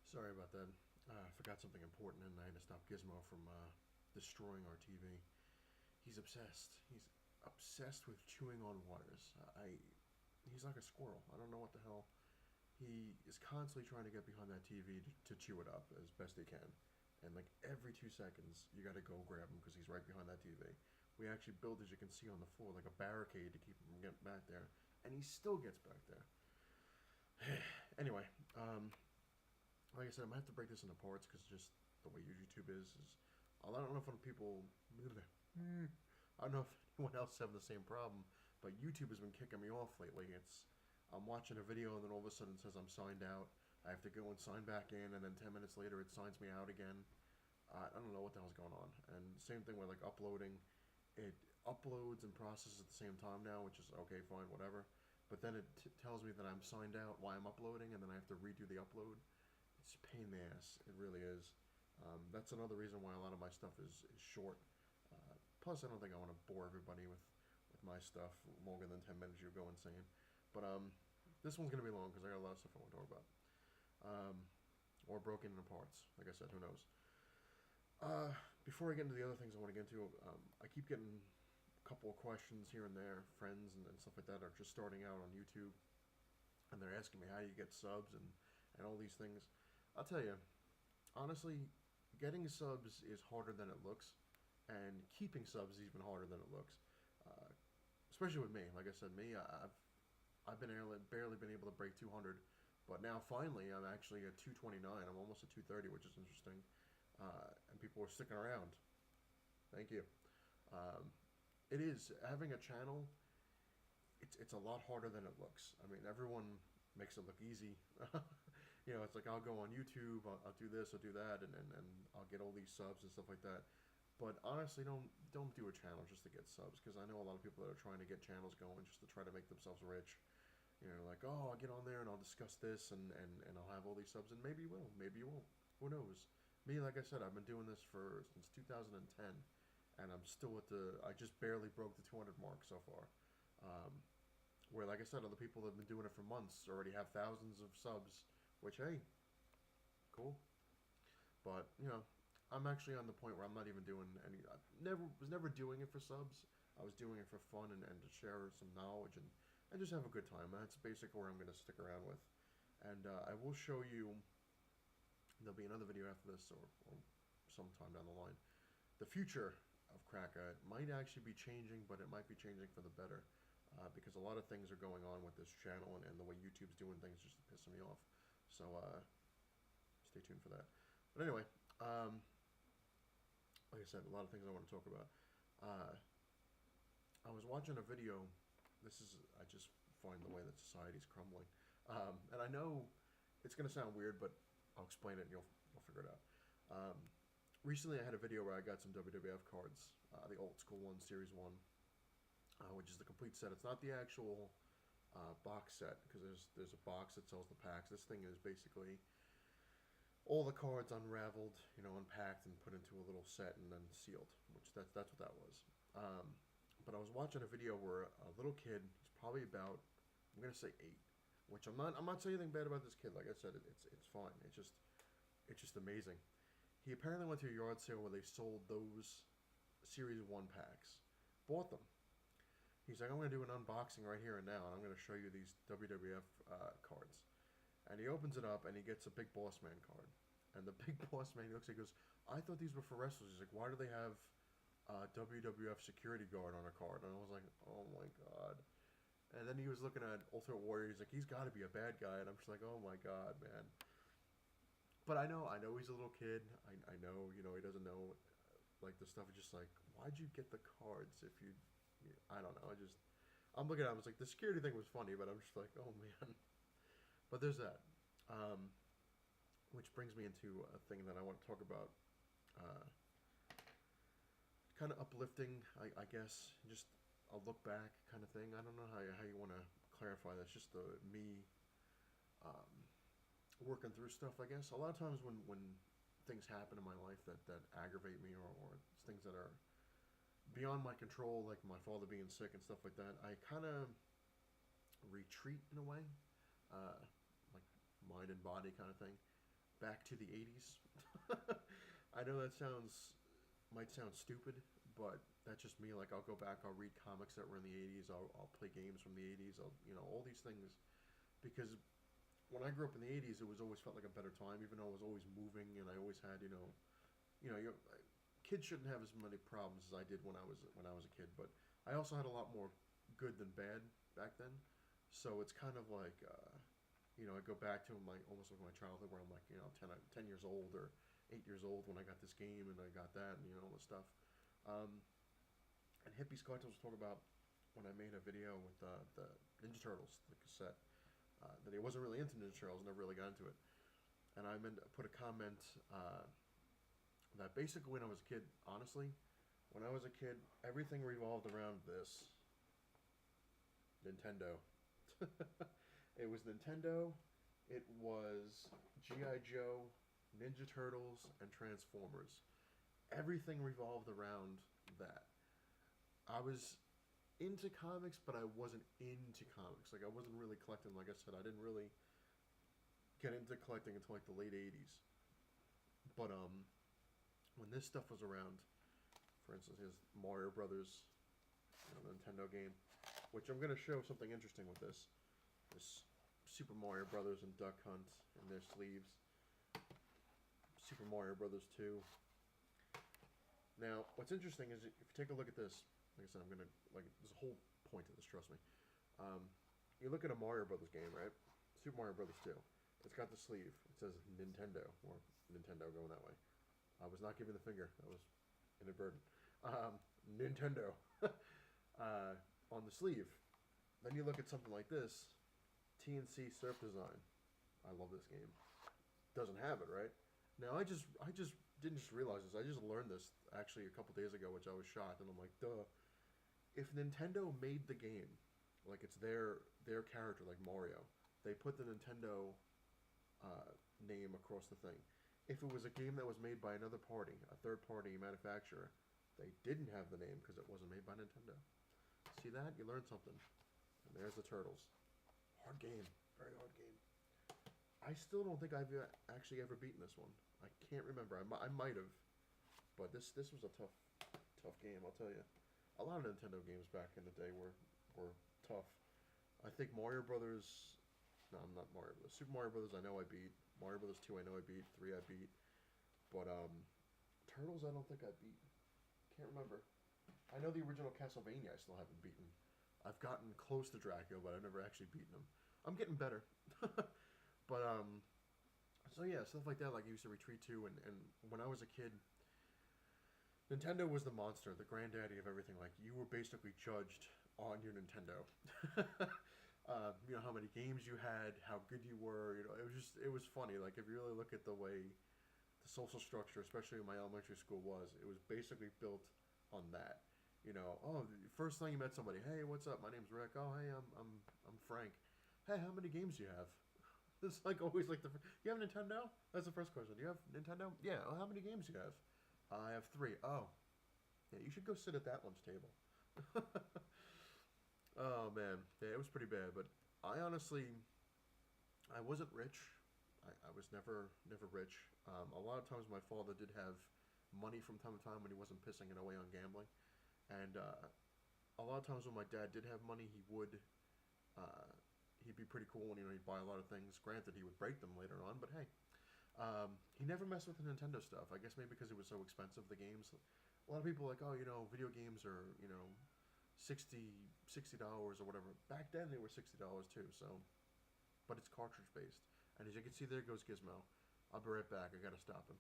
Sorry about that. I forgot something important and I had to stop Gizmo from destroying our TV. He's obsessed. He's obsessed with chewing on wires. He's like a squirrel. I don't know what the hell. He is constantly trying to get behind that TV to chew it up as best he can. And like every 2 seconds, you gotta go grab him because he's right behind that TV. We actually built, as you can see on the floor, like a barricade to keep him from getting back there. And he still gets back there. Anyway, like I said, I might have to break this into parts because just the way YouTube is. I don't know if people. I don't know if anyone else having the same problem, but YouTube has been kicking me off lately. I'm watching a video and then all of a sudden it says I'm signed out. I have to go and sign back in, and then 10 minutes later it signs me out again. I don't know what the hell's going on. And same thing with like uploading. It uploads and processes at the same time now, which is okay, fine, whatever. But then it tells me that I'm signed out while I'm uploading, and then I have to redo the upload. It's a pain in the ass. It really is. That's another reason why a lot of my stuff is short. Plus, I don't think I want to bore everybody with my stuff longer than 10 minutes. You'll go insane. But this one's going to be long because I got a lot of stuff I want to talk about. Or broken into parts. Like I said, who knows? Before I get into the other things I want to get into, I keep getting a couple of questions here and there. Friends and stuff like that are just starting out on YouTube. And they're asking me how you get subs and all these things. I'll tell you, honestly, getting subs is harder than it looks, and keeping subs is even harder than it looks. Uh, Especially with me. Like I said, I've been barely been able to break 200, but now finally I'm actually at 229. I'm almost at 230, which is interesting. And people are sticking around. Thank you. Um, it is having a channel. It's a lot harder than it looks. I mean, everyone makes it look easy. It's like I'll go on YouTube, I'll do this, I'll do that, and I'll get all these subs and stuff like that. But honestly, don't do a channel just to get subs because I know a lot of people that are trying to get channels going just to try to make themselves rich. Like, oh, I'll get on there and I'll discuss this and I'll have all these subs, and maybe you will, maybe you won't. Who knows? Me, like I said, I've been doing this for since 2010, and I'm still at I just barely broke the 200 mark so far. Um, where, like I said, other people that have been doing it for months already have thousands of subs, which, hey, cool. But, I'm actually on the point where I'm not even doing any. I was never doing it for subs. I was doing it for fun and to share some knowledge and just have a good time. That's basically where I'm going to stick around with. And I will show you, there'll be another video after this or sometime down the line. The future of Kraka might actually be changing, but it might be changing for the better. Because a lot of things are going on with this channel and the way YouTube's doing things just to piss me off. So stay tuned for that. But anyway, um, like I said, a lot of things I want to talk about. Uh, I was watching a video. I just find the way that society's crumbling. And I know it's going to sound weird, but I'll explain it and you'll figure it out. Recently, I had a video where I got some WWF cards, the old school one, Series 1, which is the complete set. It's not the actual box set because there's a box that sells the packs. This thing is basically all the cards unraveled, unpacked and put into a little set and then sealed, which that's what that was. But I was watching a video where a little kid, he's probably about, I'm gonna say 8, which I'm not saying anything bad about this kid. Like I said, it's fine. It's just amazing. He apparently went to a yard sale where they sold those Series 1 packs, bought them. He's like, I'm going to do an unboxing right here and now, and I'm going to show you these WWF cards. And he opens it up, and he gets a Big Boss Man card. And the Big Boss Man, he looks, he goes, I thought these were for wrestlers. He's like, why do they have WWF security guard on a card? And I was like, oh my god. And then he was looking at Ultimate Warrior. He's like, he's got to be a bad guy. And I'm just like, oh my god, man. But I know he's a little kid. I know, he doesn't know like the stuff. Is just like, why'd you get the cards if I don't know. I'm looking at him. I was like, the security thing was funny, but I'm just like, oh man. But there's that. Um, which brings me into a thing that I want to talk about. Uh, Kind of uplifting, I guess. Just a look back kind of thing. I don't know how you want to clarify that. It's just me um, working through stuff, I guess. A lot of times when things happen in my life that aggravate me or things that are beyond my control, like my father being sick and stuff like that, I kind of retreat in a way, uh, like mind and body kind of thing. back to the 80s. I know that might sound stupid, but that's just me. Like I'll go back, I'll read comics that were in the 80s, I'll play games from the 80s, all these things because when I grew up in the 80s, it was always felt like a better time even though I was always moving and I always had, kids shouldn't have as many problems as I did when I was a kid, but I also had a lot more good than bad back then. So it's kind of like I go back to my almost like my childhood where I'm like 10 years old or 8 years old when I got this game and I got that and all this stuff. Um, and Hippie Squad was talking about when I made a video with the Ninja Turtles, the cassette, that he wasn't really into Ninja Turtles, never really got into it. And put a comment that basically when I was a kid, honestly, when I was a kid, everything revolved around this Nintendo. It was Nintendo. It was G.I. Joe, Ninja Turtles, and Transformers. Everything revolved around that. I was into comics, but I wasn't into comics. Like I wasn't really collecting. Like I said, I didn't really get into collecting until like the late '80s. But when this stuff was around, for instance, his Mario Brothers, Nintendo game, which I'm gonna show something interesting with this. This Super Mario Brothers and Duck Hunt in their sleeves. Super Mario Brothers 2. Now, what's interesting is if you take a look at this, like I said, there's a whole point to this, trust me. Um, you look at a Mario Brothers game, right? Super Mario Brothers 2. It's got the sleeve. It says Nintendo, or Nintendo going that way. I was not giving the finger. That was inadvertent. Nintendo on the sleeve. Then you look at something like this, TNC Surf Design. I love this game. Doesn't have it, right? Now I just didn't just realize this. I just learned this actually a couple days ago, which I was shocked, and I'm like, duh. If Nintendo made the game, like it's their character, like Mario, they put the Nintendo name across the thing. If it was a game that was made by another party, a third-party manufacturer, they didn't have the name because it wasn't made by Nintendo. See that? You learned something. And there's the Turtles. Hard game. Very hard game. I still don't think I've actually ever beaten this one. I can't remember. I might have. But this was a tough game, I'll tell you. A lot of Nintendo games back in the day were tough. I think Mario Brothers... No, I'm not Mario Brothers. Super Mario Brothers I know I beat. Mario Brothers 2 I know I beat. 3 I beat. But Turtles I don't think I beat. Can't remember. I know the original Castlevania I still haven't beaten. I've gotten close to Dracula, but I've never actually beaten him. I'm getting better. But so yeah, stuff like that, like I used to retreat to, and when I was a kid, Nintendo was the monster, the granddaddy of everything. Like you were basically judged on your Nintendo. How many games you had, how good you were. It was funny. Like if you really look at the way the social structure, especially in my elementary school, it was basically built on that. First time you met somebody, hey, what's up? My name's Rick. Oh, hey, I'm Frank. Hey, how many games do you have? It's like always like you have a Nintendo? That's the first question. Do you have Nintendo? Yeah. Well, how many games do you have? I have 3. Oh, yeah. You should go sit at that lunch table. Oh man, yeah, it was pretty bad. But I wasn't rich. I was never rich. A lot of times my father did have money from time to time when he wasn't pissing it away on gambling, and a lot of times when my dad did have money, uh, he'd be pretty cool and he'd buy a lot of things. Granted, he would break them later on, but hey, he never messed with the Nintendo stuff. I guess maybe because it was so expensive, the games. A lot of people are like, oh, video games are $60 or whatever. Back then they were $60 too. So, but it's cartridge based. And as you can see, there goes Gizmo. I'll be right back. I gotta stop him.